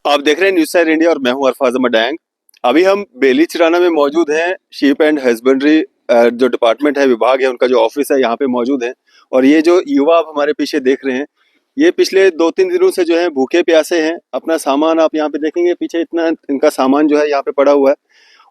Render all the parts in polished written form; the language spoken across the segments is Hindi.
आप देख रहे हैं न्यूज़ सैर इंडिया और मैं हूं अरफाज अहमद डैंग। अभी हम बेली चिराना में मौजूद हैं। शीप एंड हस्बेंड्री जो डिपार्टमेंट है, विभाग है, उनका जो ऑफिस है, यहाँ पे मौजूद है। और ये जो युवा आप हमारे पीछे देख रहे हैं, ये पिछले 2-3 दिनों से जो है भूखे प्यासे हैं। अपना सामान आप यहाँ पे देखेंगे, पीछे इतना इनका सामान जो है यहाँ पे पड़ा हुआ है।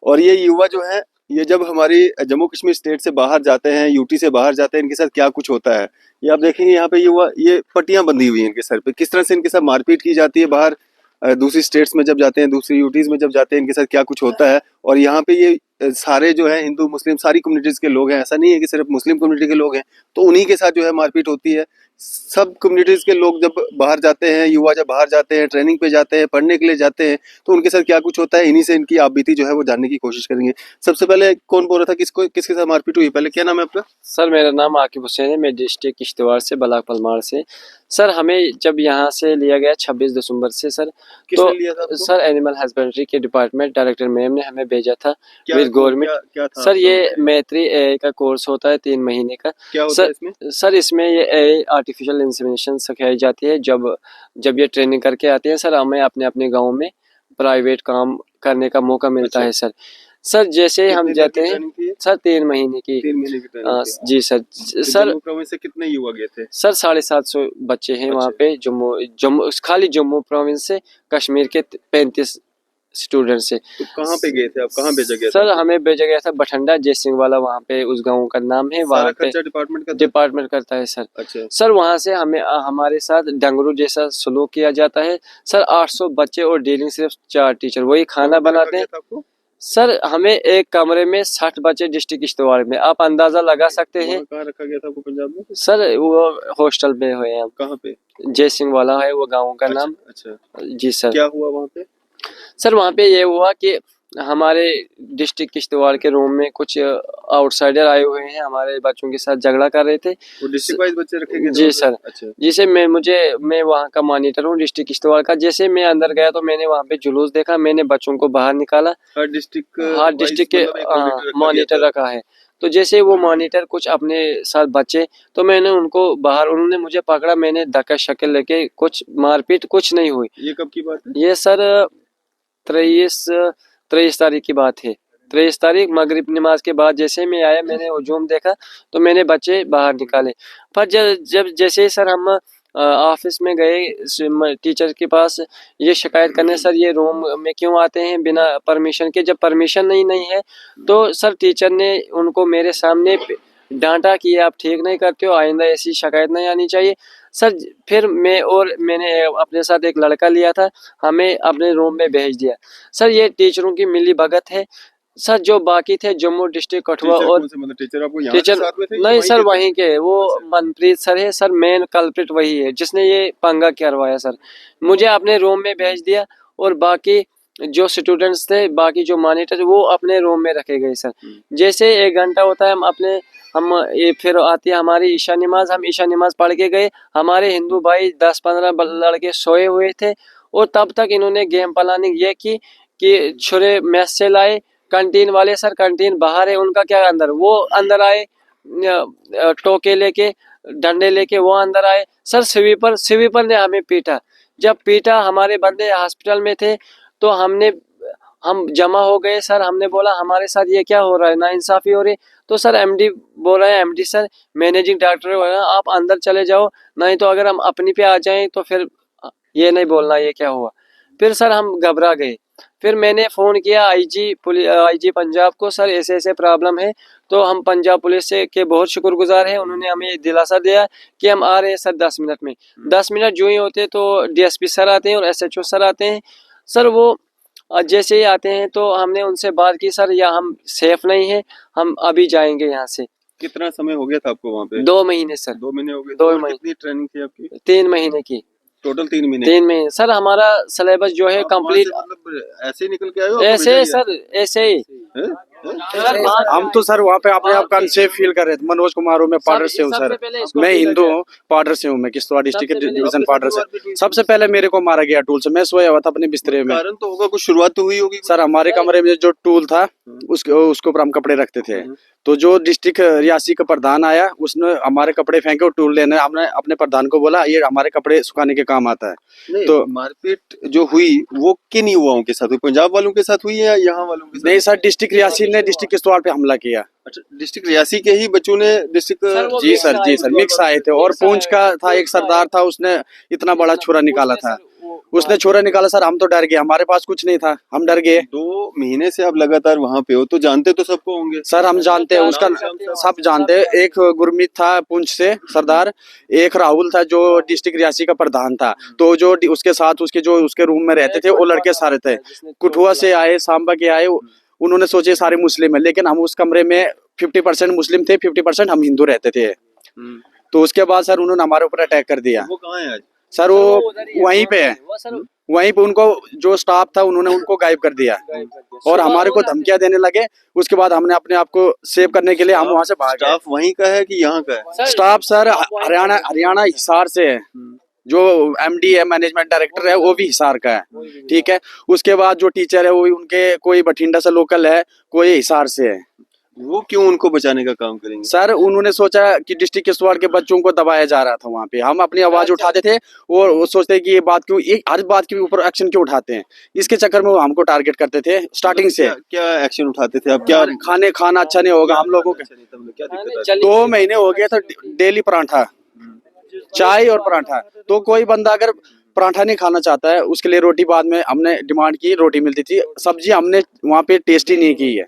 और ये युवा जो है, ये जब हमारी जम्मू कश्मीर स्टेट से बाहर जाते हैं, यूटी से बाहर जाते हैं, इनके साथ क्या कुछ होता है ये आप देखेंगे। यहाँ पे युवा, ये पट्टियां बंधी हुई हैं इनके सर पे, किस तरह से इनके साथ मारपीट की जाती है बाहर। दूसरी स्टेट्स में जब जाते हैं, दूसरी यूटीज में जब जाते हैं, इनके साथ क्या कुछ होता है। और यहाँ पे ये सारे जो है हिंदू मुस्लिम सारी कम्युनिटीज के लोग हैं, ऐसा नहीं है कि सिर्फ मुस्लिम कम्युनिटी के लोग हैं। तो उन्हीं के साथ जो है मारपीट होती है। सब कम्युनिटीज के लोग जब बाहर जाते हैं, युवा जब बाहर जाते हैं, ट्रेनिंग पे जाते हैं, पढ़ने के लिए जाते हैं, तो उनके साथ क्या कुछ होता है, इन्हीं से इनकी आप बीती जो है वो जानने की कोशिश करेंगे। सबसे पहले कौन बोल रहा था, किसके साथ मारपीट हुई, पहले क्या नाम है आपका? सर मेरा नाम आकिब हुसैन है। मैं डिस्ट्रिक्ट किश्तवाड़ से, बलाक पलमार से। सर हमें जब यहाँ से लिया गया 26 दिसंबर से सर, तो लिया था आपको? सर एनिमल हस्बेंड्री के डिपार्टमेंट डायरेक्टर मैम ने हमें भेजा था विद गवर्नमेंट। क्या था सर ये मैत्री एआई का कोर्स होता है 3 महीने का। क्या होता है इसमें? सर इसमें ये एआई आर्टिफिशियल इंसेमिनेशन सिखाई जाती है। जब ये ट्रेनिंग करके आते हैं सर, हमें अपने अपने गाँव में प्राइवेट काम करने का मौका मिलता है सर। सर जैसे हम जाते हैं सर 3 महीने की। 3 महीने की ट्रेनिंग जी सर। सर जम्मू प्रोविंस से कितने युवा गए थे? सर 750 बच्चे हैं वहाँ पे। जम्मू खाली जम्मू प्रोविंस से, कश्मीर के 35 स्टूडेंट से। तो कहाँ पे गए थे आप, कहाँ भेजा गया सर था? हमें भेजा गया था बठंडा जयसिंह वाला, वहाँ पे उस गाँव का नाम है। वहाँ पे डिपार्टमेंट करता है सर। अच्छा। सर वहाँ से हमारे साथ डंगरू जैसा सलूक किया जाता है सर। 800 बच्चे और डेली सिर्फ 4 टीचर वही खाना बनाते हैं सर। हमें एक कमरे में 60 बच्चे डिस्ट्रिक्ट किश्तवाड़ में, आप अंदाजा लगा सकते हैं। कहाँ रखा गया था आपको पंजाब में? सर वो हॉस्टल में हुए हैं। कहाँ पे? जयसिंह वाला है वो गाँव का नाम। अच्छा। जी सर। क्या हुआ वहाँ पे? सर वहाँ पे ये हुआ कि हमारे डिस्ट्रिक्ट किश्तवाड़ के रूम में कुछ आउटसाइडर आए हुए हैं, हमारे बच्चों के साथ झगड़ा कर रहे थे। वो डिस्ट्रिक्ट वाइज बच्चे रखे गए थे? जी सर। अच्छा। जिसे मैं वहाँ का मॉनिटर हूँ डिस्ट्रिक्ट किश्तवाड़ का। जैसे मैं अंदर गया तो मैंने वहाँ पे जुलूस देखा, मैंने बच्चों को बाहर निकाला। हर डिस्ट्रिक्ट के मॉनिटर रखा है। तो जैसे वो मॉनिटर कुछ अपने साथ बच्चे, तो मैंने उनको बाहर, उन्होंने मुझे पकड़ा, मैंने धक्का शक्ल लेके, कुछ मारपीट कुछ नहीं हुई। ये कब की बात है? ये सर 23 तारीख की बात है। 23 तारीख मगरिब नमाज के बाद जैसे मैं आया, मैंने हुजूम देखा तो मैंने बच्चे बाहर निकाले। पर जब जैसे सर हम ऑफिस में गए टीचर के पास ये शिकायत करने, सर ये रूम में क्यों आते हैं बिना परमिशन के। जब परमिशन नहीं है तो सर टीचर ने उनको मेरे सामने डांटा कि आप ठीक नहीं करते हो, आइंदा ऐसी शिकायत नहीं आनी चाहिए सर। फिर मैंने अपने साथ एक लड़का लिया था, हमें अपने रूम में भेज दिया सर। ये टीचरों की मिली भगत है सर। जो बाकी थे जम्मू डिस्ट्रिक्ट कठुआ और टीचर आपको यहाँ टीचर साथ में थे? नहीं सर वहीं के, वो मनप्रीत सर है सर। मेन कल्प्रिट वही है जिसने ये पंगा करवाया सर। मुझे अपने रूम में भेज दिया और बाकी जो स्टूडेंट्स थे, बाकी जो मॉनिटर, वो अपने रूम में रखे गए सर। जैसे 1 घंटा होता है, हम ये फिर आती है हमारी ईशा नमाज, हम ईशा नमाज पढ़ के गए। हमारे हिंदू भाई 10-15 लड़के सोए हुए थे और तब तक इन्होंने गेम प्लानिंग ये की कि छुरे मैस से लाए। कैंटीन वाले सर, कैंटीन बाहर है उनका, क्या अंदर, वो अंदर आए टोके लेके, डंडे लेके वो अंदर आए सर। स्वीपर ने हमें पीटा। जब पीटा, हमारे बंदे हॉस्पिटल में थे, तो हम जमा हो गए सर। हमने बोला हमारे साथ ये क्या हो रहा है, नाइंसाफी हो रही। तो सर एमडी बोल रहे हैं, एमडी सर मैनेजिंग डायरेक्टर बोल रहे हैं, आप अंदर चले जाओ, नहीं तो अगर हम अपनी पे आ जाएं तो फिर ये नहीं बोलना ये क्या हुआ। फिर सर हम घबरा गए। फिर मैंने फ़ोन किया आईजी पंजाब को, सर ऐसे ऐसे प्रॉब्लम है। तो हम पंजाब पुलिस से के बहुत शुक्रगुजार हैं, उन्होंने हमें दिलासा दिया कि हम आ रहे हैं सर 10 मिनट में। 10 मिनट जो ही होते तो डीएसपी सर आते हैं और एसएचओ सर आते हैं सर। वो जैसे ही आते हैं तो हमने उनसे बात की, सर या हम सेफ नहीं है, हम अभी जाएंगे यहाँ से। कितना समय हो गया था आपको वहाँ पे? 2 महीने सर। 2 महीने हो गए। 2 महीने। कितनी ट्रेनिंग थी आपकी? 3 महीने की। टोटल 3 महीने? 3 महीने सर। हमारा सिलेबस जो है कंप्लीट। मतलब ऐसे ही निकल के आए हो? ऐसे सर, ऐसे ही हम तो सर वहाँ पे अपने आप का अनसेफ फील कर रहे थे। मनोज कुमार हूँ, मैं पाडर से हूँ सर। मैं हिंदू हूँ, पाडर से हूँ, मैं किश्तवाड़ डिस्ट्रिक्ट के डिवीजन पाडर से। सबसे पहले मेरे को मारा गया टूल से। मैं सोया हुआ था अपने बिस्तरे में। कारण तो होगा, कुछ शुरुआत तो हुई होगी सर हमारे कमरे में जो टूल था उसके ऊपर हम कपड़े रखते थे। तो जो डिस्ट्रिक्ट रियासी का प्रधान आया, उसने हमारे कपड़े फेंके और टूल लेने। हमने अपने प्रधान को बोला ये हमारे कपड़े सुखाने के काम आता है। नहीं, तो मारपीट जो हुई वो किन युवाओं के साथ हुई? पंजाब वालों के साथ हुई है या यहाँ वालों के साथ? नहीं सर, डिस्ट्रिक्ट रियासी ने डिस्ट्रिक्ट किश्तवाड़ पे हमला किया। अच्छा, डिस्ट्रिक्ट रियासी के ही बच्चों ने डिस्ट्रिक्ट जी सर मिक्स आए थे। और पूंछ का था एक सरदार था, उसने इतना बड़ा छुरा निकाला था। उसने छुरा निकाला सर, हम तो डर गए, हमारे पास कुछ नहीं था, हम डर गए। 2 महीने से आप लगातार वहाँ पे हो, तो जानते तो सबको होंगे सर हम जानते हैं उसका, सब जानते हैं। एक गुरमीत था पूंछ से सरदार, एक राहुल था जो डिस्ट्रिक्ट रियासी का प्रधान था। तो जो उसके साथ उसके रूम में रहते थे वो लड़के सारे थे। कठुआ से आए, सांबा के आए। उन्होंने सोचे सारे मुस्लिम है, लेकिन हम उस कमरे में 50% मुस्लिम थे, 50% हम हिंदू रहते थे। तो उसके बाद सर उन्होंने हमारे ऊपर अटैक कर दिया। वो कहाँ है आज? सर वो वहीं पे है, वहीं पे उनको जो स्टाफ था उन्होंने उनको गायब कर दिया और हमारे को धमकियां देने लगे। उसके बाद हमने अपने आप को सेव करने के लिए हम वहां से भाग गए। स्टाफ वहीं का है कि यहाँ का है? स्टाफ सर हरियाणा हिसार से है। जो एमडी है, मैनेजमेंट डायरेक्टर है, वो भी हिसार का है। ठीक है। उसके बाद जो टीचर है वो उनके कोई बठिंडा से लोकल है, कोई हिसार से है। वो क्यों उनको बचाने का काम करेंगे? सर उन्होंने सोचा कि डिस्ट्रिक्ट किश्तवाड़ के बच्चों को दबाया जा रहा था वहाँ पे। हम अपनी आवाज उठाते थे और वो सोचते कि ये बात क्यों, एक हर बात के ऊपर एक्शन क्यों उठाते हैं। इसके चक्कर में वो हमको टारगेट करते थे स्टार्टिंग से। क्या एक्शन उठाते थे आप? क्या खाना अच्छा नहीं होगा हम लोगों के। क्या दिक्कत है? 2 महीने हो गए तो डेली पराठा, चाय और पराठा। तो कोई बंदा अगर पराठा नहीं खाना चाहता है, उसके लिए रोटी बाद में हमने डिमांड की, रोटी मिलती थी। सब्जी हमने वहाँ पे टेस्टी नहीं की है,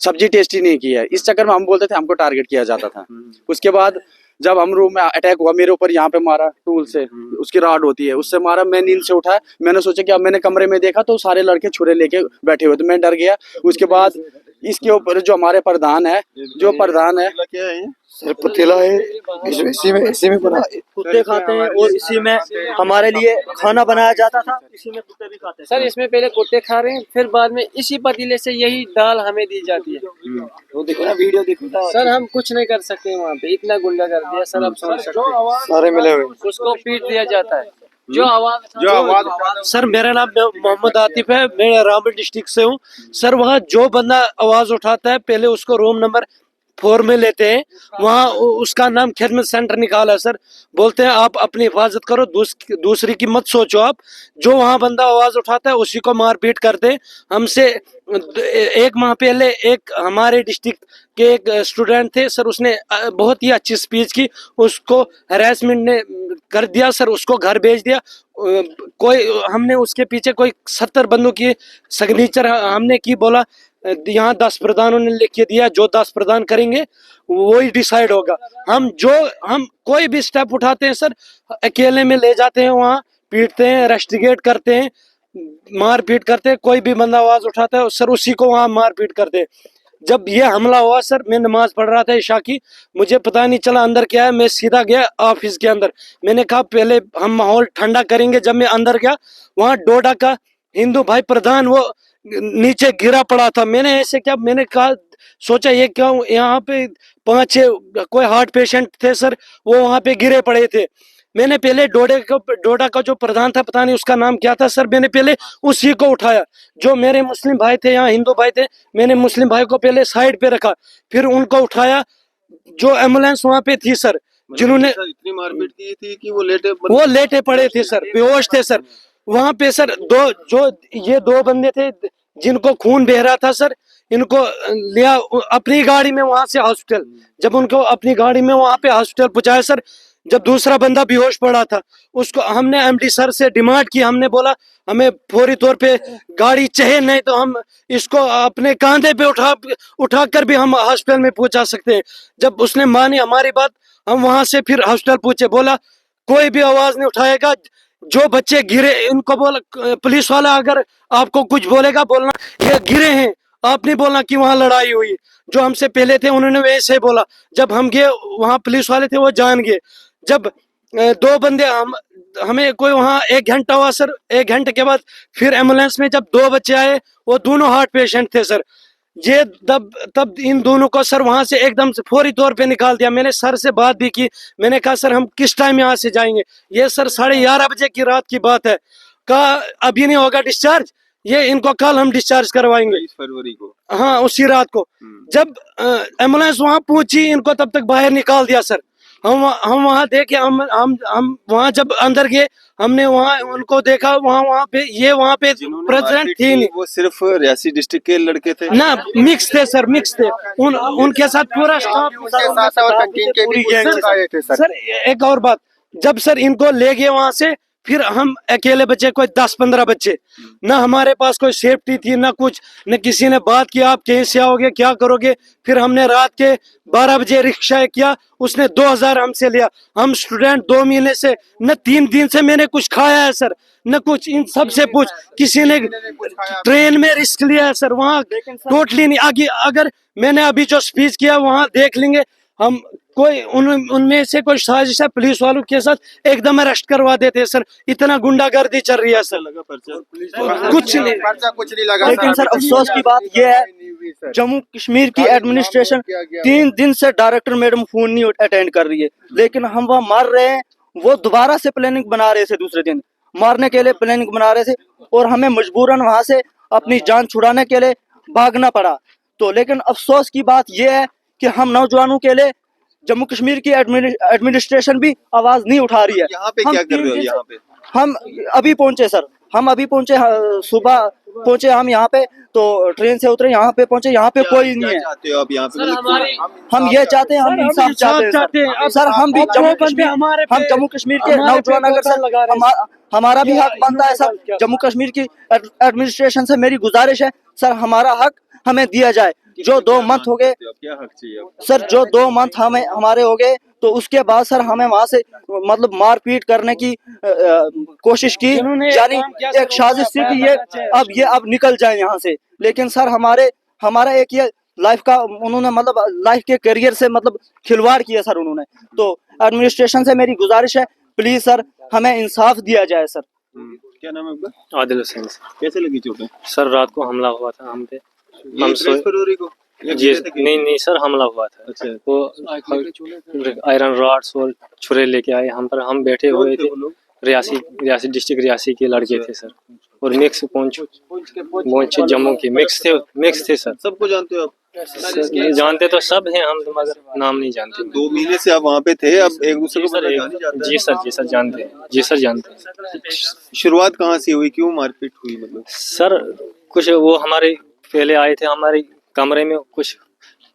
सब्जी टेस्टी नहीं की है। इस चक्कर में हम बोलते थे हमको टारगेट किया जाता था। उसके बाद जब हम रूम में अटैक हुआ, मेरे ऊपर यहाँ पे मारा टूल से, उसकी राड होती है, उससे मारा। मैं नींद से उठा, मैंने सोचा कि अब मैंने कमरे में देखा तो सारे लड़के छुरे लेके बैठे हुए, तो मैं डर गया। उसके बाद इसके ऊपर जो हमारे प्रधान है, क्या है ये? सर पतीला है, इसी में बना कुत्ते खाते हैं और इसी में हमारे लिए खाना बनाया जाता था, इसी में कुत्ते भी खाते हैं। सर इसमें पहले कुत्ते खा रहे हैं, फिर बाद में इसी पतीले से यही दाल हमें दी जाती है। वो देखो ना, वीडियो देखो सर हम कुछ नहीं कर सकते वहाँ पे, इतना गुंडा कर दिया सर। आप समझ सकते हैं, सारे मिले हुए। उसको पीट दिया जाता है। जो आवाज सर मेरा नाम मोहम्मद आतिफ है, मैं रामबन डिस्ट्रिक्ट से हूँ। सर वहाँ जो बंदा आवाज उठाता है पहले उसको रूम नंबर 4 में लेते हैं। वहाँ उसका नाम खिदमत सेंटर निकाला है सर। बोलते हैं आप अपनी हिफाजत करो, दूसरी की मत सोचो। आप जो वहाँ बंदा आवाज उठाता है उसी को मारपीट करते हैं। हमसे 1 माह पहले एक हमारे डिस्ट्रिक्ट के एक स्टूडेंट थे सर, उसने बहुत ही अच्छी स्पीच की, उसको हैरेसमेंट ने कर दिया सर, उसको घर भेज दिया। कोई हमने उसके पीछे कोई 70 बंदों की सिग्नेचर हमने की, बोला यहाँ 10 प्रधानों ने लिख के दिया, जो 10 प्रधान करेंगे वही डिसाइड होगा। हम कोई भी स्टेप उठाते हैं सर, अकेले में ले जाते हैं, वहाँ पीटते हैं, रेस्टिगेट करते हैं, मारपीट करते हैं। कोई भी बंदा आवाज उठाता है सर उसी को वहाँ मारपीट करते हैं। जब ये हमला हुआ सर, मैं नमाज पढ़ रहा था ईशा की, मुझे पता नहीं चला अंदर क्या है। मैं सीधा गया ऑफिस के अंदर, मैंने कहा पहले हम माहौल ठंडा करेंगे। जब मैं अंदर गया, वहाँ डोडा का हिंदू भाई प्रधान वो नीचे गिरा पड़ा था। मैंने ऐसे क्या, मैंने कहा सोचा ये क्यों, यहाँ पे 5-6 कोई हार्ट पेशेंट थे सर, वो वहाँ पे गिरे पड़े थे। मैंने पहले डोडा का जो प्रधान था, पता नहीं उसका नाम क्या था सर, मैंने पहले उसी को उठाया। जो मेरे मुस्लिम भाई थे, यहाँ हिंदू भाई थे, मैंने मुस्लिम भाई को पहले साइड पे रखा, फिर उनको उठाया। जो एम्बुलेंस वहाँ पे थी सर, जिन्होंने इतनी मारपीट की थी कि वो लेटे पड़े थे सर, बेहोश थे सर। वहाँ पे सर ये 2 बंदे थे जिनको खून बह रहा था सर, इनको लिया अपनी गाड़ी में वहां से हॉस्पिटल। जब उनको अपनी गाड़ी में वहां पे हॉस्पिटल पहुंचाया सर, जब दूसरा बंदा बेहोश पड़ा था, उसको हमने एमडी सर से डिमांड की। हमने बोला हमें फौरी तौर पे गाड़ी चाहिए, नहीं तो हम इसको अपने कांधे पे उठा कर भी हम हॉस्पिटल में पहुंचा सकते हैं। जब उसने मानी हमारी बात, हम वहां से फिर हॉस्पिटल पहुंचे। बोला कोई भी आवाज नहीं उठाएगा, जो बच्चे गिरे इनको बोला, पुलिस वाला अगर आपको कुछ बोलेगा बोलना ये गिरे हैं, आप नहीं बोलना कि वहां लड़ाई हुई। जो हमसे पहले थे उन्होंने वैसे बोला। जब हम गए वहां पुलिस वाले थे, वो जान गए। जब 2 बंदे हमें कोई वहाँ 1 घंटा हुआ सर। 1 घंटे के बाद फिर एम्बुलेंस में जब 2 बच्चे आए, वो दोनों हार्ट पेशेंट थे सर। ये तब इन दोनों को सर वहां से एकदम से फौरी तौर पे निकाल दिया। मैंने सर से बात भी की, मैंने कहा सर हम किस टाइम यहाँ से जाएंगे? ये सर 11:30 बजे की रात की बात है। कहा अभी नहीं होगा डिस्चार्ज, ये इनको कल हम डिस्चार्ज करवाएंगे। 23 फरवरी को। हाँ, उसी रात को जब एम्बुलेंस वहां पहुंची, इनको तब तक बाहर निकाल दिया सर। हम वहां देखे, हम वहां जब अंदर गए, हमने वहां उनको देखा, वहां पे जिन्होंने प्रेसिडेंट मारपीट थी की, नहीं वो सिर्फ रियासी डिस्ट्रिक्ट के लड़के थे ना, मिक्स थे सर, मिक्स थे। उनके साथ पूरा स्टाफ पूरी गैंग सर। एक और बात, जब सर इनको ले गए वहां से, फिर हम अकेले बचे, कोई 10-15 बच्चे। ना हमारे पास कोई सेफ्टी थी, ना कुछ, न किसी ने बात की आप कैसे आओगे, क्या करोगे। फिर हमने रात के 12 बजे रिक्शा किया, उसने 2000 हमसे लिया। हम स्टूडेंट 2 महीने से, न 3 दिन से मैंने कुछ खाया है सर, न कुछ। इन सबसे पूछ, किसी ने ट्रेन में रिस्क लिया है सर, वहाँ टोटली नहीं आगे। अगर मैंने अभी जो स्पीच किया वहाँ देख लेंगे हम, कोई उनमें से कोई साजिश है पुलिस वालों के साथ, एकदम अरेस्ट करवा देते हैं सर। इतना गुंडागर्दी चल रही है सर। कुछ नहीं लगा। लेकिन सर अफसोस की बात यह है, जम्मू कश्मीर की एडमिनिस्ट्रेशन 3 दिन से डायरेक्टर मैडम फोन नहीं अटेंड कर रही है। लेकिन हम वहाँ मार रहे हैं, वो दोबारा से प्लानिंग बना रहे थे, दूसरे दिन मारने के लिए प्लानिंग बना रहे थे, और हमें मजबूरन वहां से अपनी जान छुड़ाने के लिए भागना पड़ा। तो लेकिन अफसोस की बात यह है कि हम नौजवानों के लिए जम्मू कश्मीर की एडमिनिस्ट्रेशन भी आवाज नहीं उठा रही है। यहाँ पे क्या कर रहे हो? यहाँ पे हम अभी पहुंचे सर, हम अभी पहुंचे, सुबह पहुंचे हम यहाँ पे, तो ट्रेन से उतरे, यहाँ पे पहुंचे, यहाँ पे कोई नहीं है। चाहते हो आप यहाँ पे? हम ये चाहते हैं, हम इंसाफ चाहते हैं सर। हम भी हम जम्मू कश्मीर के नौजवान, अगर सर हमारा भी हक बनता है सर। जम्मू कश्मीर की एडमिनिस्ट्रेशन से मेरी गुजारिश है सर, हमारा हक हमें दिया जाए। जो 2 मंथ हो गए क्या हक चाहिए आपको? सर, जो 2 मंथ हमारे हो गए, तो उसके बाद सर हमें वहां से मतलब मारपीट करने की कोशिश की, यानी एक साजिश थी कि ये अब निकल जाए यहाँ से। लेकिन सर हमारा एक ये लाइफ का, उन्होंने मतलब लाइफ के करियर से मतलब खिलवाड़ किया सर उन्होंने। तो एडमिनिस्ट्रेशन से मेरी गुजारिश है, प्लीज सर हमें इंसाफ दिया जाए सर। क्या नाम है आपका? आदिल हुसैन। कैसे लगी चोटें? सर रात को हमला हुआ था हम पे। ये हम 23 फरवरी को? जी नहीं सर, हमला हुआ था। अच्छा। वो आयरन रॉड्स और छुरे लेके आए हम पर। हम बैठे हुए थे, रियासी डिस्ट्रिक्ट रियासी के लड़के थे सर, और मिक्स पहुंच जम्मू के मिक्स थे सर। सबको जानते हो आप? सर जानते तो सब हैं हम, तो मगर नाम नहीं जानते। 2 महीने से आप वहाँ पे थे, अब एक दूसरे को पता जान ही जाता है। जी सर जानते हैं। जी सर जानते हैं। शुरुआत कहाँ से हुई, क्यों मारपीट हुई मतलब? सर कुछ वो हमारे पहले आए थे, हमारे कमरे में कुछ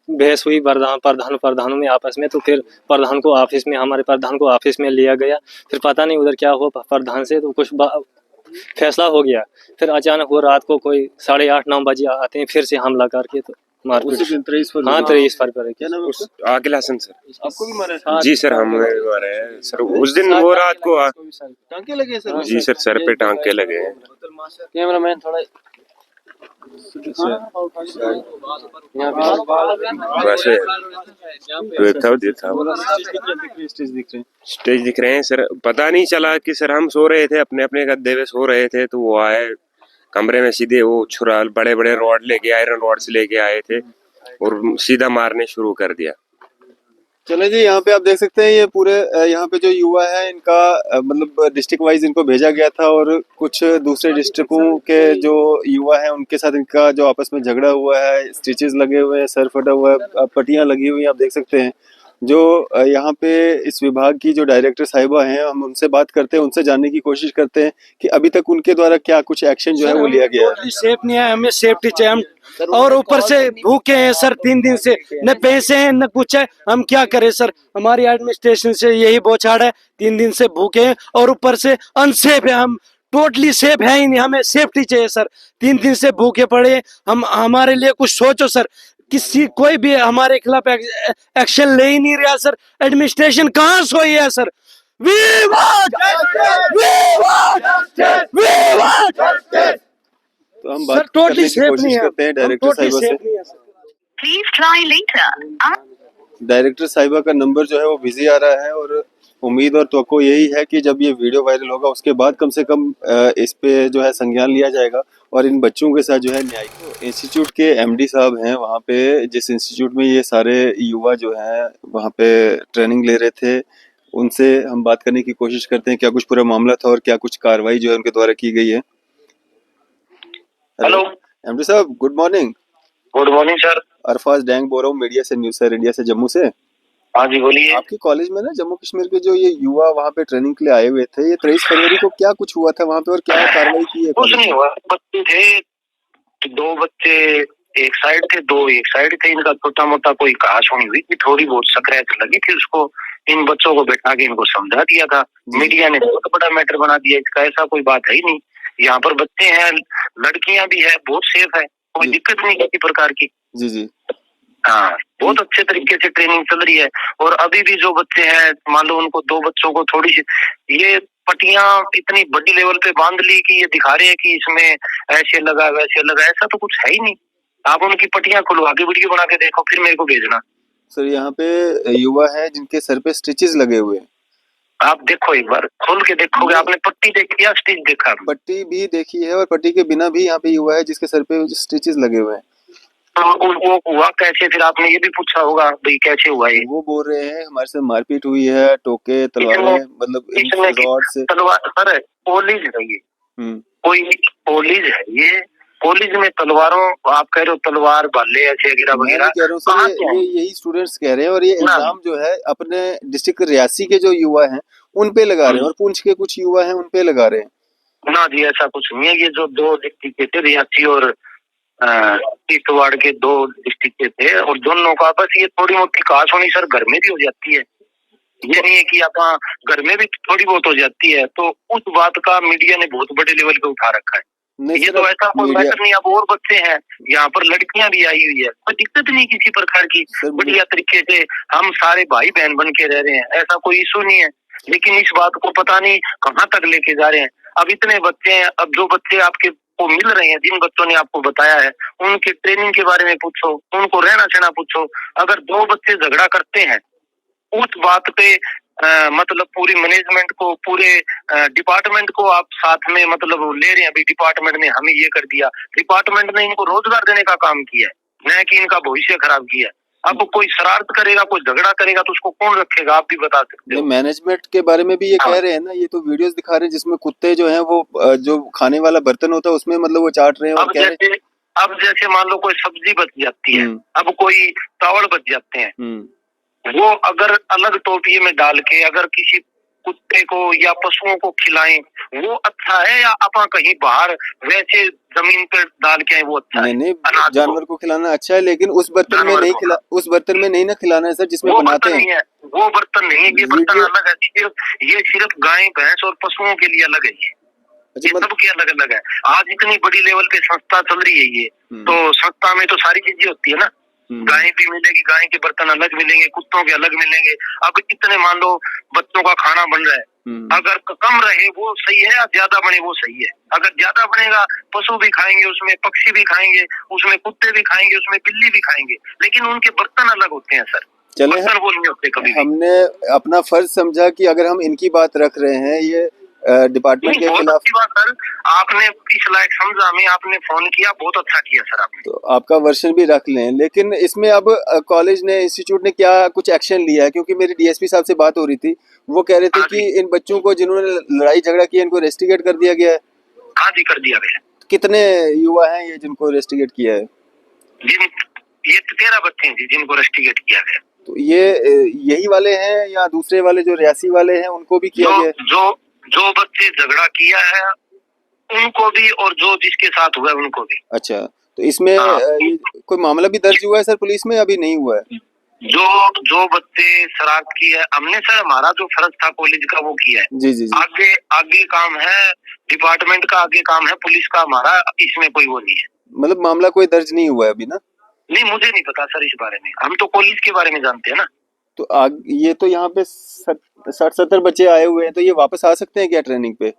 बहस हुई प्रधानों में आपस में। तो फिर प्रधान को ऑफिस में, हमारे प्रधान को ऑफिस में लिया गया। फिर पता नहीं उधर क्या हुआ प्रधान से, तो कुछ फैसला हो गया। फिर अचानक वो रात को कोई 8:30-9 बजे आते हैं, फिर से हमला करके तो मारपीट। 23 फरवरी? हाँ 23 फरवरी। क्या नाम है आपका? आकिल हसन सर। आपको भी मारा है? जी सर, हमें भी मारे हैं सर। उस दिन वो रात को टांके लगे सर? जी सर पे टांके लगे हैं। कैमरामैन थोड़ा वैसे स्टेज दिख रहे हैं सर। पता नहीं चला कि सर हम सो रहे थे, अपने अपने गद्दे पे सो रहे थे, तो वो आए कमरे में, सीधे वो छुरा बड़े बड़े रॉड लेके, आयरन रॉड्स लेके आए थे और सीधा मारने शुरू कर दिया। चले जी, यहाँ पे आप देख सकते हैं ये पूरे यहाँ पे जो युवा है इनका मतलब डिस्ट्रिक्ट वाइज इनको भेजा गया था, और कुछ दूसरे डिस्ट्रिक्टों के जो युवा हैं उनके साथ इनका जो आपस में झगड़ा हुआ है, स्टिचेस लगे हुए हैं, सर फटा हुआ है, पट्टियां लगी हुई हैं। आप देख सकते हैं जो यहाँ पे इस विभाग की जो डायरेक्टर साहिबा हैं, हम उनसे बात करते हैं, उनसे जानने की कोशिश करते हैं कि अभी तक उनके द्वारा क्या कुछ एक्शन जो है वो लिया गया है। सेफ नहीं है, हमें सेफ्टी चाहिए। हम और ऊपर से भूखे हैं सर, 3 दिन से, न पैसे हैं न कुछ है। हम क्या करें सर, हमारी एडमिनिस्ट्रेशन से यही बोछाड़ है, 3 दिन से भूखे हैं और ऊपर से अनसेफ है। हम टोटली सेफ है ही नहीं, हमें सेफ्टी चाहिए सर। 3 दिन से भूखे पड़े हम, हमारे लिए कुछ सोचो सर। कोई भी हमारे खिलाफ एक्शन ले ही नहीं रहा सर। एडमिनिस्ट्रेशन कहाँ सोई है sir? We want justice! We want justice! We want justice! तो हम बात करने की कोशिश करते हैं डायरेक्टर साहिबा से। Please try later. डायरेक्टर साहिबा का नंबर जो है वो बिजी आ रहा है, और उम्मीद और तवक्को यही है कि जब ये वीडियो वायरल होगा उसके बाद कम से कम इस पे जो है संज्ञान लिया जाएगा और इन बच्चों के साथ जो है न्याय। तो इंस्टीट्यूट के एमडी साहब हैं वहाँ पे, जिस इंस्टीट्यूट में ये सारे युवा जो हैं वहाँ पे ट्रेनिंग ले रहे थे, उनसे हम बात करने की कोशिश करते हैं क्या कुछ पूरा मामला था और क्या कुछ कार्रवाई जो है उनके द्वारा की गई है। हेलो एमडी साहब, good morning. Good morning sir. Arfaz dang बोल रहा हूँ मीडिया से, न्यूज़ सर इंडिया से, जम्मू से। हाँ जी बोलिए। आपके कॉलेज में ना जम्मू कश्मीर के जो ये युवा वहाँ पे ट्रेनिंग के लिए आए हुए थे, ये 23 फरवरी को क्या कुछ हुआ था वहाँ पे और क्या कार्रवाई की है? कुछ नहीं हुआ, बच्चे थे, दो बच्चे एक साइड थे, दो एक साइड थे। इनका छोटा मोटा कोई कहासुनी हुई थी, थोड़ी बहुत स्क्रैच लगी थी, उसको इन बच्चों को बैठा के इनको समझा दिया था। मीडिया ने बहुत बड़ा मैटर बना दिया इसका, ऐसा कोई बात है ही नहीं। यहाँ पर बच्चे हैं, लड़कियां भी है, बहुत सेफ है, कोई दिक्कत नहीं किसी प्रकार की। जी जी। हाँ, बहुत अच्छे तरीके से ट्रेनिंग चल रही है। और अभी भी जो बच्चे हैं, मान लो उनको, दो बच्चों को थोड़ी सी ये पट्टियां इतनी बड़ी लेवल पे बांध ली कि ये दिखा रहे हैं कि इसमें ऐसे लगा वैसे लगा, ऐसा तो कुछ है ही नहीं। आप उनकी पट्टियां खुलवा के वीडियो बना के देखो, फिर मेरे को भेजना। सर यहाँ पे युवा है जिनके सर पे स्टिचेस लगे हुए हैं। आप देखो, एक बार खोल के देखोगे। आपने पट्टी देखी या स्टिच देखा? पट्टी भी देखी है और पट्टी के बिना भी यहाँ पे युवा है जिसके सर पे स्टिचेस लगे हुए हैं। तो वो हुआ कैसे? फिर आपने ये भी पूछा होगा भाई कैसे हुआ ये? वो बोल रहे हैं हमारे से मारपीट हुई है, टोके तलवारें, मतलब रॉड से। तलवार सर, कॉलेज है ये, कोई कॉलेज है ये, कॉलेज में तलवारों, आप कह रहे हो तलवार भाले ऐसे वगैरह वगैरह, कह रहा हूँ सर, ये यही स्टूडेंट्स कह रहे हैं और ये इल्जाम जो है अपने डिस्ट्रिक्ट रियासी के जो युवा हैं उन पे लगा रहे हैं और पुंछ के कुछ युवा हैं उन पे लगा रहे हैं। ना जी, ऐसा कुछ नहीं है। ये जो दो डिस्ट्रिक्ट थे, रियासी और किश्तवाड़ के दो डिस्ट्रिक्ट थे, और दोनों का बस ये थोड़ी मोटी कहासुनी सर घर में भी हो जाती है। ये नहीं है कि आप घर में भी थोड़ी बहुत हो जाती है, तो उस बात का मीडिया ने बहुत बड़े लेवल पे उठा रखा है। ये तो ऐसा कोई मैटर नहीं। अब और बच्चे हैं यहाँ पर, लड़कियां भी आई हुई है, कोई दिक्कत नहीं किसी प्रकार की। बढ़िया तरीके से हम सारे भाई बहन बन के रह रहे हैं, ऐसा कोई इशू नहीं है। लेकिन इस बात को पता नहीं कहाँ तक लेके जा रहे हैं। अब इतने बच्चे हैं, अब जो बच्चे आपके को मिल रहे हैं, जिन बच्चों ने आपको बताया है, उनके ट्रेनिंग के बारे में पूछो, उनको रहना सहना पूछो। अगर दो बच्चे झगड़ा करते हैं, उस बात पे मतलब पूरी मैनेजमेंट को, पूरे डिपार्टमेंट को आप साथ में मतलब ले रहे हैं। अभी डिपार्टमेंट ने हमें ये कर दिया, डिपार्टमेंट ने इनको रोजगार देने का काम किया है, न कि इनका भविष्य खराब किया है। अब कोई शरारत करेगा, कोई झगड़ा करेगा तो उसको कौन रखेगा? आप भी बता सकते हो। मैनेजमेंट के बारे में भी ये कह रहे हैं ना, ये तो वीडियोस दिखा रहे हैं जिसमें कुत्ते जो हैं वो जो खाने वाला बर्तन होता है उसमें मतलब वो चाट रहे हैं और कह रहे हैं। अब जैसे मान लो कोई सब्जी बच जाती है, अब कोई चावल बच जाते हैं, वो अगर अलग टोपिये में डाल के अगर किसी कुत्ते को या पशुओं को खिलाएं, वो अच्छा है? या अपन कहीं बाहर वैसे जमीन पर डाल के वो अच्छा है? नहीं, जानवर को खिलाना अच्छा है, लेकिन उस बर्तन में नहीं उस बर्तन में नहीं ना खिलाना है सर जिसमें बनाते हैं। वो बर्तन नहीं है, ये बर्तन अलग है। ये सिर्फ गाय भैंस और पशुओं के लिए अलग है। ये सबके अलग अलग है। आज इतनी बड़ी लेवल पे संस्था चल रही है ये, तो संस्था में तो सारी चीजें होती है ना। गाय भी मिलेगी, गाय के बर्तन अलग मिलेंगे, कुत्तों के अलग मिलेंगे। अब इतने मान लो बच्चों का खाना बन रहा है, अगर कम रहे वो सही है या ज्यादा बने वो सही है? अगर ज्यादा बनेगा, पशु भी खाएंगे उसमें, पक्षी भी खाएंगे उसमें, कुत्ते भी खाएंगे उसमें, बिल्ली भी खाएंगे, लेकिन उनके बर्तन अलग होते हैं सर। बर्तन वो नहीं होते कभी। हमने अपना फर्ज समझा कि अगर हम इनकी बात रख रहे हैं ये डिपार्टमेंट के खिलाफ। अच्छी बात सर, आपने इस लायक समझा, हमें आपने फोन किया, बहुत अच्छा किया सर आपने। तो आपका वर्जन भी रख लें, लेकिन इसमें अब कॉलेज ने, इंस्टीट्यूट ने क्या कुछ एक्शन लिया है? क्योंकि मेरी डीएसपी साहब से बात हो रही थी, वो कह रहे थे कि इन बच्चों को जिन्होंने लड़ाई झगड़ा किया इनको रेस्टिकेट कर दिया गया है। हाँ जी, कर दिया गया। कितने युवा हैं ये जिनको रेस्टिकेट किया है? ये 13 बच्चे हैं जी जिनको रेस्टिकेट किया गया। तो ये यही वाले हैं या दूसरे वाले जो रियासी वाले हैं उनको भी किया गया? जो बच्चे झगड़ा किया है उनको भी, और जो जिसके साथ हुआ है उनको भी। अच्छा, तो इसमें कोई मामला भी दर्ज हुआ है सर पुलिस में? अभी नहीं हुआ है। जो बच्चे शरारत की है, हमने सर हमारा जो फर्ज था कॉलेज का वो किया है। जी जी जी। आगे काम है डिपार्टमेंट का, आगे काम है पुलिस का, हमारा इसमें कोई वो नहीं है। मतलब मामला कोई दर्ज नहीं हुआ है अभी ना? नहीं, मुझे नहीं पता सर इस बारे में, हम तो कॉलेज के बारे में जानते हैं ना। तो ये तो यहाँ पे 60-70 बच्चे आए हुए हैं, तो ये वापस आ सकते हैं क्या ट्रेनिंग पे?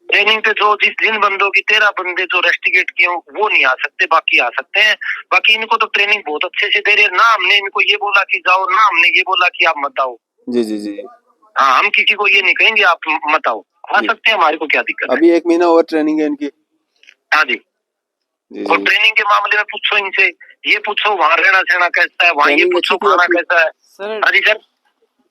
ट्रेनिंग पे जो जिन बंदों की 13 बंदे जो रेस्टिकेट किए वो नहीं आ सकते, बाकी आ सकते हैं। बाकी इनको तो ट्रेनिंग बहुत अच्छे से दे रहे हैं ना। हमने इनको ये बोला कि जाओ, ना हमने ये बोला कि आप मत आओ। जी जी जी। हाँ, हम किसी को ये नहीं कहेंगे आप मत आओ, आ जी। सकते हैं, हमारे को क्या दिक्कत है। अभी 1 महीना और ट्रेनिंग है इनकी। हाँ जी, जी और जी। ट्रेनिंग के मामले में पूछो इनसे, ये पूछो वहाँ रहना सहना कैसा है, वहाँ ये ट्रेनिंग पूछो अच्छी थी खाना आपकी? कैसा है। सर हाँ जी सर।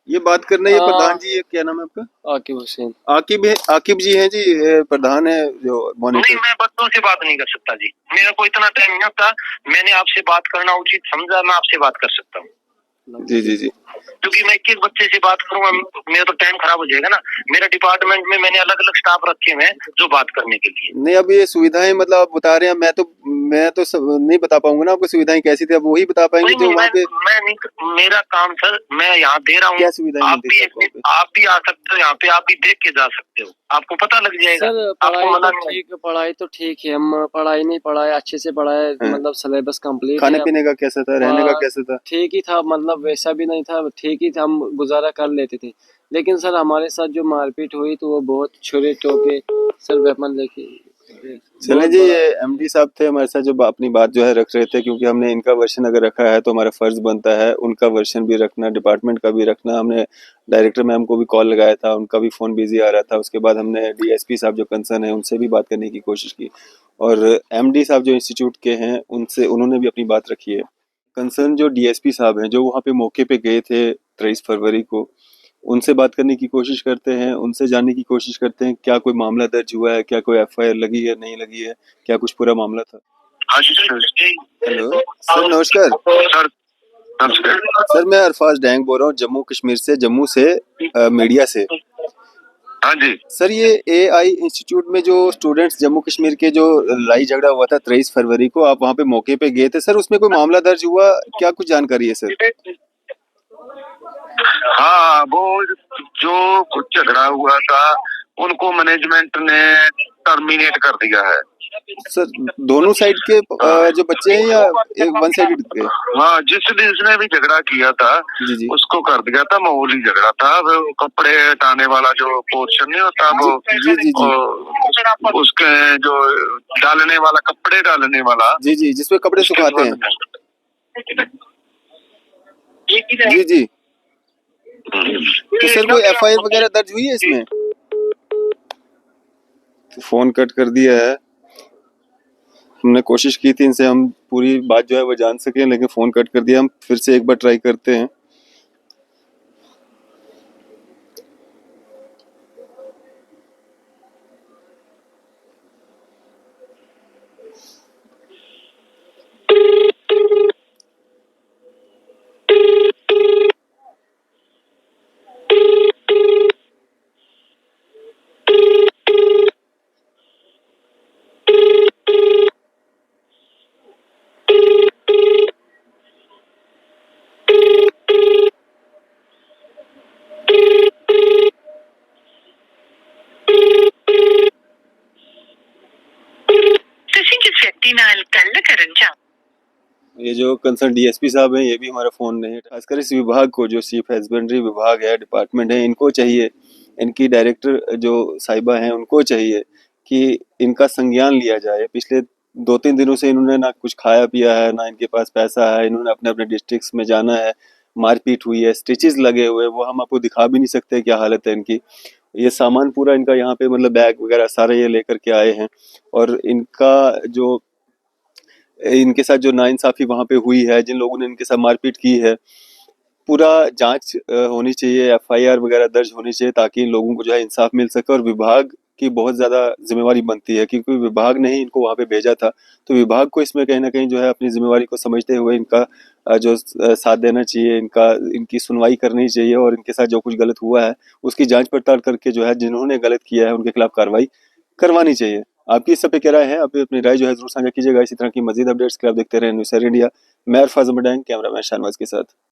ये बात करना, ये हाँ। प्रधान जी, ये क्या नाम है आपका? आकिब हुसैन। आकिब जी हैं जी, ये प्रधान है जो नहीं, मॉनिटर। मैं बच्चों से बात नहीं कर सकता जी, मेरा को इतना टाइम नहीं होता। मैंने आपसे बात करना उचित समझा, मैं आपसे बात कर सकता हूँ, जी जी जी। क्योंकि मैं किस बच्चे से बात करूंगा, मेरा तो टाइम खराब हो जाएगा ना। मेरा डिपार्टमेंट में मैंने अलग अलग स्टाफ रखे हुए हैं जो बात करने के लिए। नहीं, अब ये सुविधाएं मतलब आप बता रहे हैं, मैं तो सब नहीं बता पाऊंगा ना आपको सुविधाएं कैसी थी, अब वही बता पाएंगे नहीं जो नहीं, वहाँ पे मैं नहीं, मेरा काम सर, मैं यहाँ दे रहा हूँ। क्या सुविधाएं आप मिलती भी थी एक आपको दिन वहाँ पे? आप भी आ सकते हो यहाँ पे, आप भी देख के जा सकते हो, आपको पता लग जाएगा। सर आपको पढ़ाई मना तो नहीं है। ठीक, पढ़ाई तो ठीक है, हम पढ़ाई नहीं पढ़ाए, अच्छे से पढ़ाए, हाँ। मतलब सिलेबस कंप्लीट खाने है। पीने का कैसा था, रहने का और कैसा था? ठीक ही था, मतलब वैसा भी नहीं था, ठीक ही था, हम गुजारा कर लेते थे। लेकिन सर हमारे साथ जो मारपीट हुई तो वो बहुत छुरे टोके सर वेपन लेके चले बहुत जी, बड़ा। ये एमडी साहब थे हमारे साथ जो अपनी बात जो है रख रहे थे, क्योंकि हमने इनका वर्शन अगर रखा है तो हमारा फर्ज बनता है उनका वर्शन भी रखना, डिपार्टमेंट का भी रखना। हमने डायरेक्टर मैम को भी कॉल लगाया था, उनका भी फ़ोन बिजी आ रहा था। उसके बाद हमने डीएसपी साहब जो कंसर्न है उनसे भी बात करने की कोशिश की, और एमडी साहब जो इंस्टीट्यूट के हैं उनसे, उन्होंने भी अपनी बात रखी है। कंसर्न जो डीएसपी साहब हैं जो वहाँ पे मौके पे गए थे 23 फरवरी को, उनसे बात करने की कोशिश करते हैं, उनसे जानने की कोशिश करते हैं क्या कोई मामला दर्ज हुआ है, क्या कोई एफआईआर लगी है, नहीं लगी है, क्या कुछ पूरा मामला था। हाँ जी सर। हेलो सर, नमस्कार सर नमस्कार। सर, मैं अरफाज डैंग बोल रहा हूँ जम्मू कश्मीर से, जम्मू से मीडिया से। हाँ जी सर, ये एआई इंस्टीट्यूट में जो स्टूडेंट्स जम्मू कश्मीर के जो लड़ाई झगड़ा हुआ था 23 फरवरी को, आप वहाँ पे मौके पे गए थे सर, उसमें कोई मामला दर्ज हुआ, क्या कुछ जानकारी है सर? हाँ, वो जो कुछ झगड़ा हुआ था उनको मैनेजमेंट ने टर्मिनेट कर दिया है। सर, दोनों साइड के जो बच्चे हैं या एक वन साइडेड के? हाँ, जिसने भी झगड़ा किया था जी जी उसको कर दिया था, मामूली झगड़ा था। वो कपड़े हटाने वाला जो पोर्शन नहीं होता वो, जी जी जी उसके जो डालने वाला, कपड़े डालने वाला, जी जी, जिसमें कपड़े सुखाते हैं। जी जी, तो सर कोई एफआईआर वगैरह दर्ज हुई है इसमें? तो फोन कट कर दिया है। हमने कोशिश की थी इनसे हम पूरी बात जो है वो जान सकें, लेकिन फोन कट कर दिया। हम फिर से एक बार ट्राई करते हैं। ये जो कंसर्न डीएसपी साहब हैं, ये भी हमारा फोन नहीं, खासकर इस विभाग को, जो चीफ हस्बेंड्री विभाग है, डिपार्टमेंट है, इनको चाहिए, इनकी डायरेक्टर जो साहिबा हैं उनको चाहिए कि इनका संज्ञान लिया जाए। पिछले 2-3 दिनों से इन्होंने ना कुछ खाया पिया है, ना इनके पास पैसा है। इन्होंने अपने अपने डिस्ट्रिक्ट्स में जाना है, मारपीट हुई है, स्टिचेस लगे हुए, वो हम आपको दिखा भी नहीं सकते क्या हालत है इनकी। ये सामान पूरा इनका यहाँ पे, मतलब बैग वगैरह सारे ये लेकर के आए हैं, और इनका जो इनके साथ जो नाइंसाफी वहाँ पे हुई है, जिन लोगों ने इनके साथ मारपीट की है, पूरा जांच होनी चाहिए, एफआईआर वगैरह दर्ज होनी चाहिए, ताकि इन लोगों को जो है इंसाफ मिल सके। और विभाग की बहुत ज़्यादा जिम्मेवारी बनती है, क्योंकि विभाग ने ही इनको वहाँ पे भेजा था, तो विभाग को इसमें कहीं ना कहीं जो है अपनी जिम्मेवारी को समझते हुए इनका जो साथ देना चाहिए, इनकी सुनवाई करनी चाहिए, और इनके साथ जो कुछ गलत हुआ है उसकी जांच पड़ताल करके जो है जिन्होंने गलत किया है उनके खिलाफ कार्रवाई करवानी चाहिए। आपकी इस सब पे क्या राय है? आप अपनी राय जो है जरूर साझा कीजिएगा। इसी तरह की मजीद अपडेट्स के लिए आप देखते रहे न्यूज़ इंडिया। मैं अरफाज अहमद, कैमरामैन शाहनवाज के साथ।